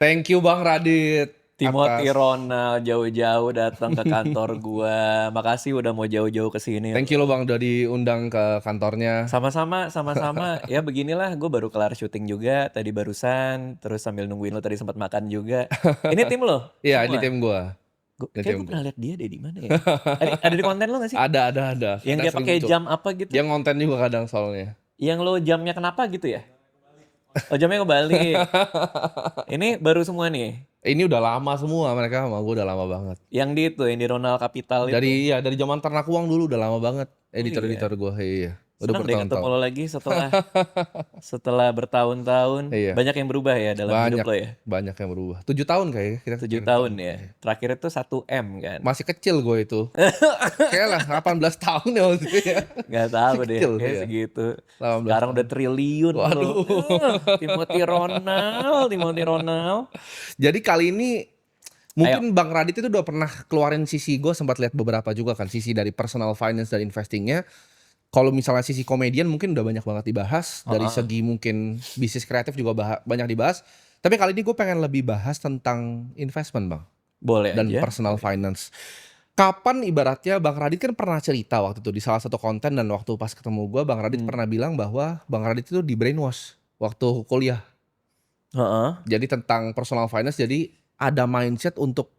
Thank you Bang Radit Timothy atas Ronald jauh-jauh datang ke kantor gua. Makasih udah mau jauh-jauh ke sini thank you lo loh. Bang udah diundang ke kantornya. Sama-sama. Ya beginilah, gue baru kelar syuting juga tadi barusan. Terus sambil nungguin lo tadi sempat makan juga. Ini tim lo Iya, ini semua. tim gua. Ini Kayak tim gue gua. pernah lihat dia deh di mana ya? Ada di konten lo gak sih? Ada. Yang Kadang dia sering pakai muncul. jam apa gitu? Dia ngonten juga kadang soalnya. Yang lo jamnya kenapa gitu ya? Oh, jamnya kebalik. Ini baru semua nih. Ini udah lama semua mereka sama gua udah lama banget. Yang di Ronald Capital itu. Dari zaman Ternak Uang dulu udah lama banget Oh editor-editor iya. gua. Iya. Udah Senang deh ketemu bertahun-tahun. lo lagi setelah bertahun-tahun. Iya. Banyak yang berubah ya dalam hidup Banyak lo ya. banyak yang berubah. 7 tahun kayaknya kita 7 tahun ketemu. ya. Iya. Terakhir itu 1M kan. Masih kecil gue itu. Kayak lah 18 tahun ya waktu itu ya. Gak Masih tahu deh, kecil kayak ya. segitu. 18 Sekarang udah tahun. triliun lo. Waduh. Timothy Ronald. Jadi kali ini Ayo. mungkin Bang Radit itu udah pernah keluarin sisi, gue sempat lihat beberapa juga kan, sisi dari personal finance dan investingnya. Kalau misalnya sisi komedian mungkin udah banyak banget dibahas, dari Heeh. segi mungkin bisnis kreatif juga banyak dibahas. Tapi kali ini gue pengen lebih bahas tentang investment Bang, Boleh dan aja. personal finance. Kapan ibaratnya Bang Radit kan pernah cerita waktu itu di salah satu konten, dan waktu pas ketemu gue Bang Radit Hmm. pernah bilang bahwa Bang Radit itu di brainwash waktu kuliah. Heeh. Jadi tentang personal finance, jadi ada mindset untuk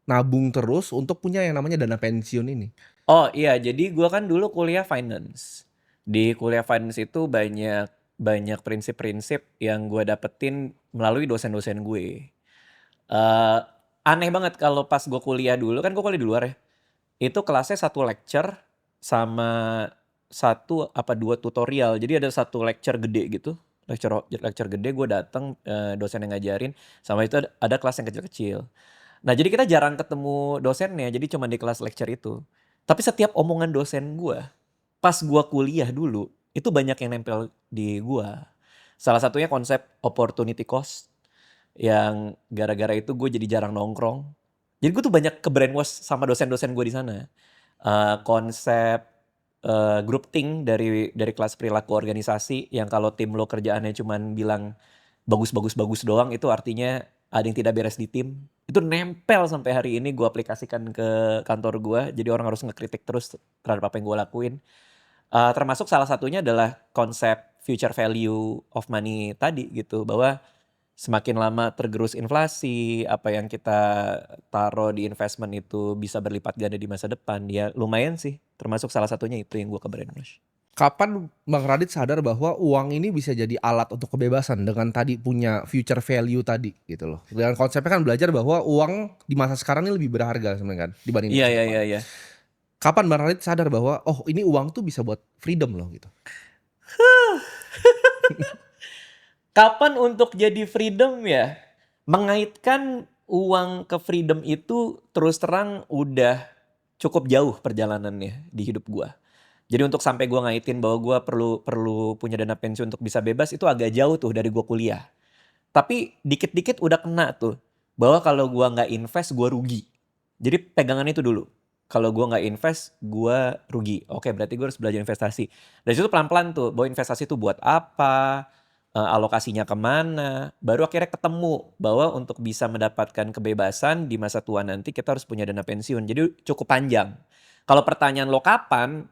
nabung terus untuk punya yang namanya dana pensiun ini. Oh iya, jadi gue kan dulu kuliah finance. Di kuliah finance itu banyak prinsip-prinsip yang gue dapetin melalui dosen-dosen gue. Eh, Aneh banget kalau pas gue kuliah dulu, kan gue kuliah di luar ya. Itu kelasnya satu lecture sama satu apa dua tutorial. Jadi ada satu lecture gede gitu. Lecture gede gue datang, dosen yang ngajarin, sama itu ada kelas yang kecil-kecil. Nah, jadi kita jarang ketemu dosennya, jadi cuma di kelas lecture itu. Tapi setiap omongan dosen gue pas gue kuliah dulu, itu banyak yang nempel di gue. Salah satunya konsep opportunity cost, yang gara-gara itu gue jadi jarang nongkrong. Jadi gue tuh banyak ke brainwash sama dosen-dosen gue di sana. Konsep group think dari kelas perilaku organisasi, yang kalau tim lo kerjaannya cuman bilang bagus doang, itu artinya ada yang tidak beres di tim. Itu nempel sampai hari ini, gue aplikasikan ke kantor gue. Jadi orang harus ngekritik terus terhadap apa yang gue lakuin. Termasuk salah satunya adalah konsep future value of money tadi gitu, bahwa semakin lama tergerus inflasi, apa yang kita taruh di investment itu bisa berlipat ganda di masa depan. Ya lumayan sih, termasuk salah satunya itu yang gue ke brainwash. Kapan Bang Radit sadar bahwa uang ini bisa jadi alat untuk kebebasan dengan tadi punya future value tadi gitu loh. Dengan konsepnya kan belajar bahwa uang di masa sekarang ini lebih berharga sebenarnya kan dibanding di Iya, masa iya, depan. iya, iya. Kapan Bang Radit sadar bahwa oh ini uang tuh bisa buat freedom loh gitu. Kapan untuk jadi freedom ya? Mengaitkan uang ke freedom itu terus terang udah cukup jauh perjalanannya di hidup gua. Jadi untuk sampai gua ngaitin bahwa gua perlu punya dana pensiun untuk bisa bebas, itu agak jauh tuh dari gua kuliah. Tapi dikit-dikit udah kena tuh bahwa kalau gua nggak invest gua rugi. Jadi pegangan itu dulu. Kalau gua nggak invest gua rugi. Oke, berarti gua harus belajar investasi. Dari situ pelan-pelan tuh bahwa investasi itu buat apa, alokasinya kemana. Baru akhirnya ketemu bahwa untuk bisa mendapatkan kebebasan di masa tua nanti kita harus punya dana pensiun. Jadi cukup panjang. Kalau pertanyaan lo kapan,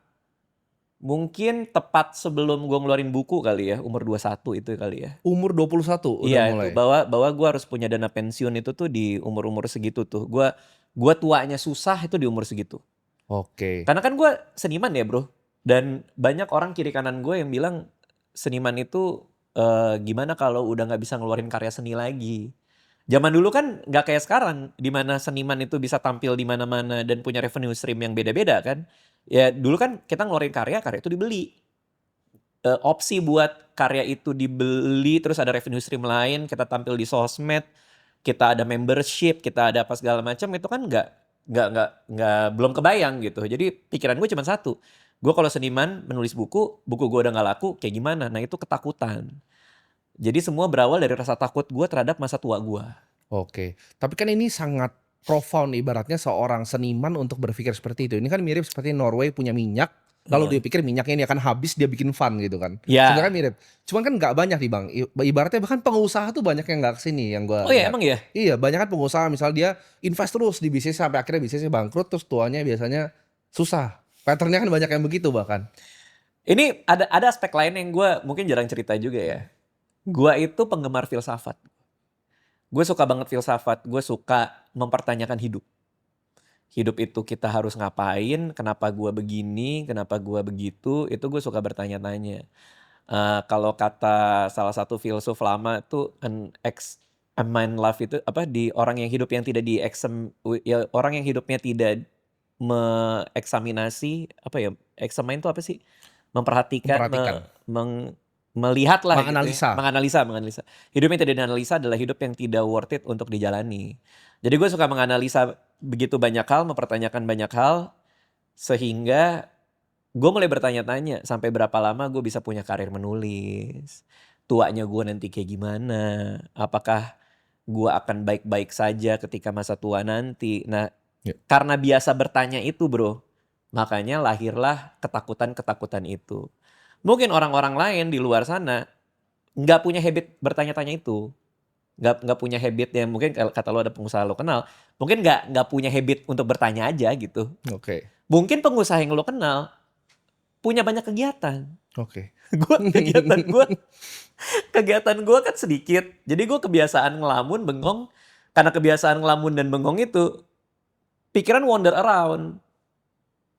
mungkin tepat sebelum gue ngeluarin buku kali ya, umur 21 itu kali ya. Umur 21 udah Iya, itu mulai. bahwa gue harus punya dana pensiun itu tuh di umur-umur segitu tuh. Gue tuanya susah itu di umur segitu. Oke. Karena kan gue seniman ya bro. Dan banyak orang kiri kanan gue yang bilang seniman itu gimana kalau udah nggak bisa ngeluarin karya seni lagi. Zaman dulu kan nggak kayak sekarang, di mana seniman itu bisa tampil di mana-mana dan punya revenue stream yang beda-beda kan. Ya dulu kan kita ngeluarin karya itu dibeli. Opsi buat karya itu dibeli terus ada revenue stream lain, kita tampil di sosmed, kita ada membership, kita ada apa segala macam, itu kan nggak belum kebayang gitu. Jadi pikiran gue cuma satu, gue kalau seniman menulis buku gue udah nggak laku kayak gimana. Nah itu ketakutan. Jadi semua berawal dari rasa takut gue terhadap masa tua gue. Oke. Tapi kan ini sangat profound ibaratnya seorang seniman untuk berpikir seperti itu. Ini kan mirip seperti Norway punya minyak, Kalau dia pikir minyaknya ini akan habis, dia bikin fun gitu kan. Sebenarnya Ya. mirip. Cuman kan nggak banyak nih Bang. Ibaratnya bahkan pengusaha tuh banyak yang nggak kesini yang gua Oh ya lihat. emang ya? Iya, banyak kan pengusaha misal dia invest terus di bisnis sampai akhirnya bisnisnya bangkrut terus tuanya biasanya susah. Patternnya kan banyak yang begitu bahkan. Ini ada aspek lain yang gue mungkin jarang cerita juga ya. Gue itu penggemar filsafat. Gue suka banget filsafat. Gue suka mempertanyakan hidup. Hidup itu kita harus ngapain, kenapa gue begini, kenapa gue begitu, itu gue suka bertanya-tanya. Kalau kata salah satu filsuf lama itu a mind life itu apa di orang yang hidup yang tidak ya orang yang hidupnya tidak mengeksaminasi apa ya examine itu apa sih memperhatikan Memperhatikan, melihat lah gitu ya menganalisa. menganalisa hidup yang tidak dianalisa adalah hidup yang tidak worth it untuk dijalani. Jadi gue suka menganalisa begitu banyak hal, mempertanyakan banyak hal sehingga gue mulai bertanya-tanya sampai berapa lama gue bisa punya karir menulis. Tuanya gue nanti kayak gimana? Apakah gue akan baik-baik saja ketika masa tua nanti? Nah, Ya. karena biasa bertanya itu bro, makanya lahirlah ketakutan-ketakutan itu. Mungkin orang-orang lain di luar sana nggak punya habit bertanya-tanya itu. Nggak punya habit yang mungkin kata lo ada pengusaha lo kenal. Mungkin nggak punya habit untuk bertanya aja gitu. Oke. Mungkin pengusaha yang lo kenal punya banyak kegiatan. Oke. Gua kegiatan gue kan sedikit. Jadi gue kebiasaan ngelamun, bengong. Karena kebiasaan ngelamun dan bengong itu, pikiran wander around,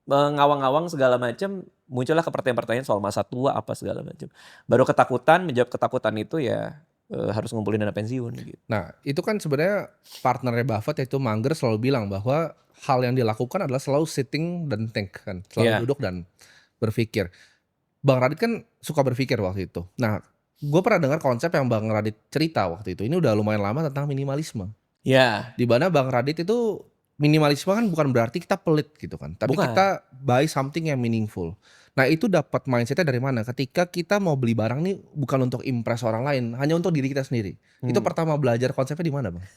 ngawang-ngawang segala macam. Muncullah pertanyaan-pertanyaan soal masa tua apa segala macam. Baru ketakutan, menjawab ketakutan itu ya harus ngumpulin dana pensiun gitu. Nah, itu kan sebenarnya partnernya Buffett yaitu Munger selalu bilang bahwa hal yang dilakukan adalah selalu sitting dan think kan, selalu Iya, duduk dan berpikir. Bang Radit kan suka berpikir waktu itu. Nah, gue pernah dengar konsep yang Bang Radit cerita waktu itu. Ini udah lumayan lama tentang minimalisme. ya, Di mana Bang Radit itu minimalisme kan bukan berarti kita pelit gitu kan, tapi bukan. kita buy something yang meaningful. Nah itu dapat mindsetnya dari mana? Ketika kita mau beli barang nih bukan untuk impress orang lain, hanya untuk diri kita sendiri. Itu Hmm. pertama belajar konsepnya di mana Bang?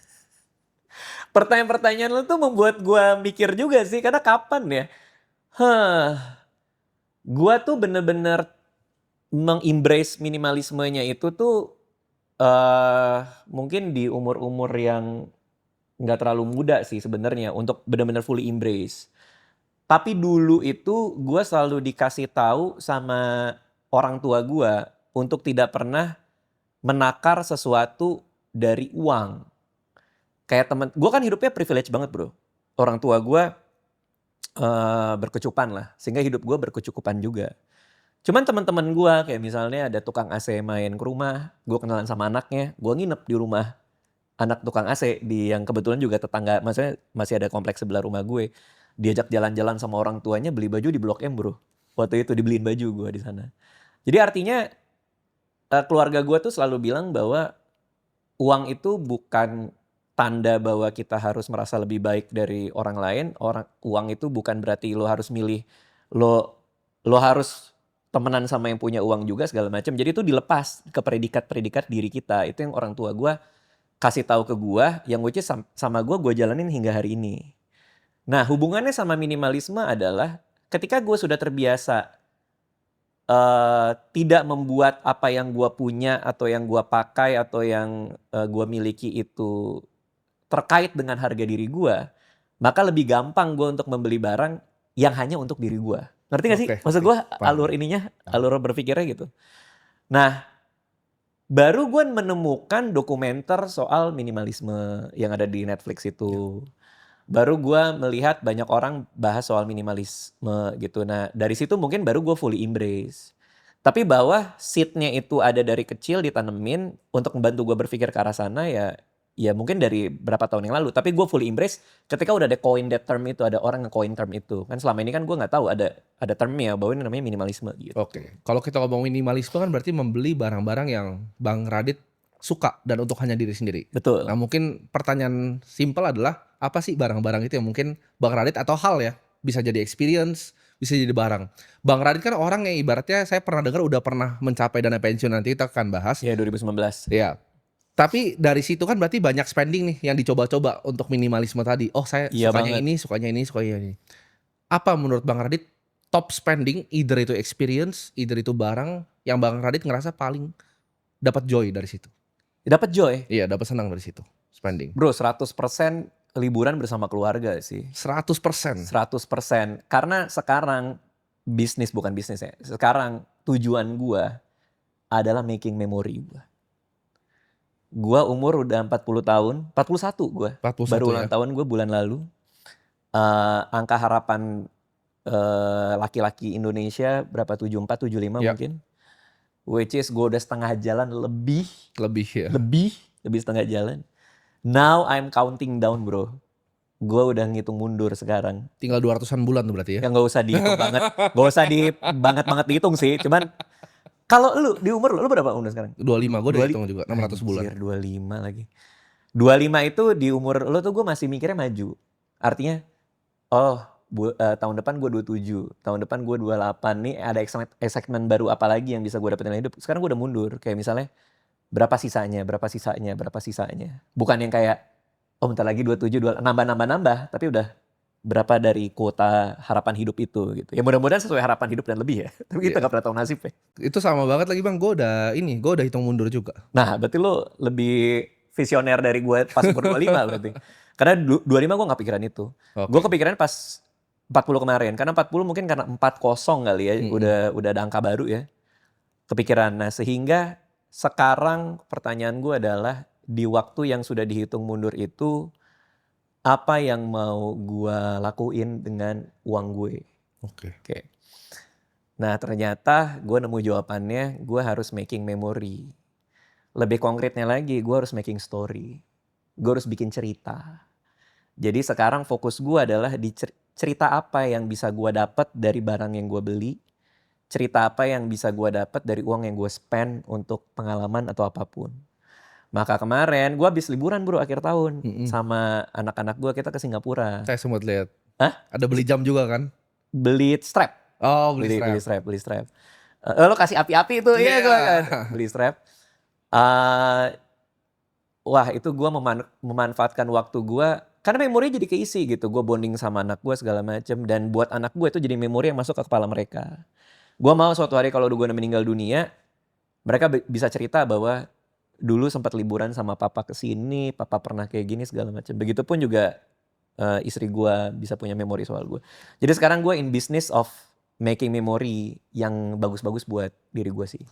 Pertanyaan-pertanyaan lu tuh membuat gue mikir juga sih. Karena kapan ya? Gue tuh bener-bener mengembrace minimalismenya itu tuh mungkin di umur-umur yang nggak terlalu muda sih sebenarnya untuk benar-benar fully embrace. Tapi dulu itu gue selalu dikasih tahu sama orang tua gue untuk tidak pernah menakar sesuatu dari uang. Kayak temen, gue kan hidupnya privilege banget bro. Orang tua gue berkecupan lah, sehingga hidup gue berkecukupan juga. Cuman teman-teman gue kayak misalnya ada tukang AC main ke rumah, gue kenalan sama anaknya, gue nginep di rumah anak tukang AC di yang kebetulan juga tetangga, maksudnya masih ada kompleks sebelah rumah gue. Diajak jalan-jalan sama orang tuanya beli baju di Blok M bro. Waktu itu dibeliin baju gue di sana. Jadi artinya keluarga gue tuh selalu bilang bahwa uang itu bukan tanda bahwa kita harus merasa lebih baik dari orang lain. Uang itu bukan berarti lo harus milih, lo harus temenan sama yang punya uang juga segala macam. Jadi itu dilepas ke predikat-predikat diri kita. Itu yang orang tua gue kasih tahu ke gue, yang which is sama gue jalanin hingga hari ini. Nah hubungannya sama minimalisme adalah ketika gue sudah terbiasa tidak membuat apa yang gue punya atau yang gue pakai atau yang gue miliki itu terkait dengan harga diri gue, maka lebih gampang gue untuk membeli barang yang hanya untuk diri gue. Ngerti gak sih? Oke, Maksud ngerti. gue Paham. alur berpikirnya gitu. Nah, baru gue menemukan dokumenter soal minimalisme yang ada di Netflix itu. Baru gue melihat banyak orang bahas soal minimalisme gitu. Nah, dari situ mungkin baru gue fully embrace. Tapi bahwa seednya itu ada dari kecil ditanemin untuk membantu gue berpikir ke arah sana ya mungkin dari berapa tahun yang lalu. Tapi gue fully embrace ketika udah ada coin that term itu, ada orang nge-coin term itu. Kan selama ini kan gue nggak tahu ada termnya bahwa ini namanya minimalisme gitu. Oke. Kalau kita ngomong minimalisme kan berarti membeli barang-barang yang Bang Radit suka dan untuk hanya diri sendiri. Betul. Nah mungkin pertanyaan simpel adalah apa sih barang-barang itu yang mungkin Bang Radit atau hal ya bisa jadi experience, bisa jadi barang. Bang Radit kan orang yang ibaratnya saya pernah dengar udah pernah mencapai dana pensiun, nanti kita akan bahas. Ya 2019. Ya. Tapi dari situ kan berarti banyak spending nih yang dicoba-coba untuk minimalisme tadi. Oh saya Iya sukanya banget. ini, sukanya ini, sukanya ini. Apa menurut Bang Radit top spending, either itu experience, either itu barang yang Bang Radit ngerasa paling dapat joy dari situ? Dapat joy. Iya, dapat senang dari situ, spending. Bro, 100% liburan bersama keluarga sih. 100%. 100%. Karena sekarang bukan bisnis ya. Sekarang tujuan gua adalah making memory gua. Gua umur udah 40 tahun, 41 gua. 41 Baru ya. ulang tahun gua bulan lalu. Angka harapan laki-laki Indonesia berapa? 74, 75 Ya. mungkin. Which is gue udah setengah jalan lebih Lebih ya. lebih setengah jalan. Now I'm counting down, bro. Gue udah ngitung mundur sekarang. Tinggal 200-an bulan tuh berarti ya. Yang gak usah dihitung banget. Gak usah banget dihitung sih. Cuman kalau lu di umur lu berapa umur sekarang? 25, gue udah hitung juga 600 bulan. Anjir, 25 lagi. 25 itu di umur lu tuh gue masih mikirnya maju. Artinya, tahun depan gue 27, tahun depan gue 28 nih ada excitement baru apa lagi yang bisa gue dapetin dalam hidup. Sekarang gue udah mundur, kayak misalnya berapa sisanya. Bukan yang kayak, bentar lagi 27, nambah, tapi udah berapa dari kuota harapan hidup itu gitu. Ya mudah-mudahan sesuai harapan hidup dan lebih ya. Tapi kita gak pernah tahu nasib ya. Itu sama banget lagi Bang, gue udah hitung mundur juga. Nah berarti lo lebih visioner dari gue pas umur 25 berarti. Karena 25 gue gak pikiran itu. Okay. Gue kepikiran pas 40 kemarin. Karena 40 mungkin karena 40 kali ya. Udah ada angka baru ya. Kepikiran. Nah sehingga sekarang pertanyaan gue adalah di waktu yang sudah dihitung mundur itu apa yang mau gue lakuin dengan uang gue. Oke. Nah ternyata gue nemu jawabannya, gue harus making memory. Lebih konkretnya lagi, gue harus making story. Gue harus bikin cerita. Jadi sekarang fokus gue adalah di cerita apa yang bisa gue dapat dari barang yang gue beli. Cerita apa yang bisa gue dapat dari uang yang gue spend untuk pengalaman atau apapun. Maka kemarin gue habis liburan bro akhir tahun. Sama anak-anak gue, kita ke Singapura. Saya sempat lihat. Hah? Ada beli jam juga kan? Beli strap. Oh, beli strap. Lo kasih api-api itu ya gue kan. Beli strap. Wah itu gue memanfaatkan waktu gue. Karena memori jadi keisi gitu. Gue bonding sama anak gue segala macem. Dan buat anak gue itu jadi memori yang masuk ke kepala mereka. Gue mau suatu hari kalau gue udah meninggal dunia, mereka bisa cerita bahwa dulu sempat liburan sama papa kesini, papa pernah kayak gini segala macam. Begitupun juga istri gue bisa punya memori soal gue. Jadi sekarang gue in business of making memory yang bagus-bagus buat diri gue sih.